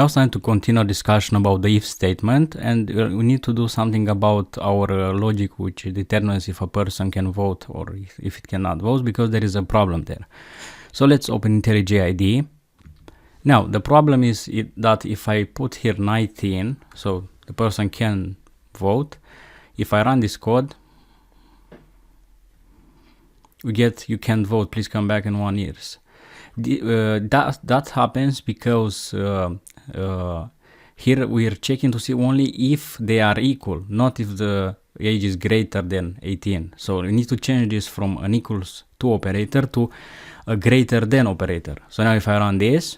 Now it's time to continue discussion about the if statement, and we need to do something about our logic which determines if a person can vote or if it cannot vote, because there is a problem there. So let's open IntelliJ IDE. Now the problem is that if I put here 19, so the person can vote, if I run this code, we get you can't vote, please come back in 1 year. That happens because here we are checking to see only if they are equal, not if the age is greater than 18. So we need to change this from an equals to operator to a greater than operator. So now if I run this,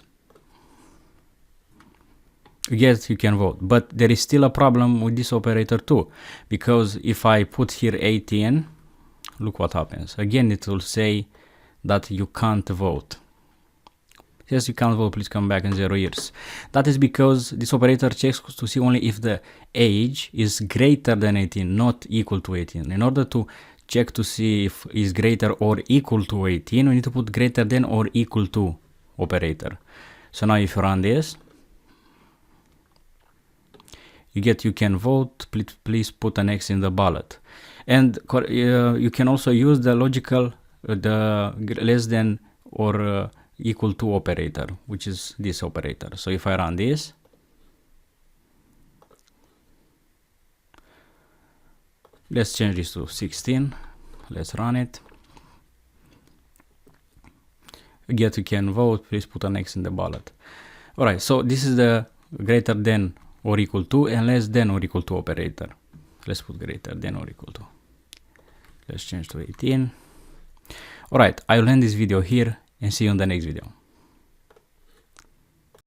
yes, you can vote, but there is still a problem with this operator too, because if I put here 18, look what happens. Again, it will say that you can't vote. Yes, you can't vote, please come back in 0 years. That is because this operator checks to see only if the age is greater than 18, not equal to 18. In order to check to see if is greater or equal to 18, we need to put greater than or equal to operator. So now if you run this, you get you can vote, please put an X in the ballot. And you can also use the logical, the less than or equal to operator, which is this operator. So if I run this, let's change this to 16. Let's run it. Get you can vote, please put an X in the ballot. All right, so this is the greater than or equal to and less than or equal to operator. Let's put greater than or equal to. Let's change to 18. All right, I will end this video here and see you in the next video.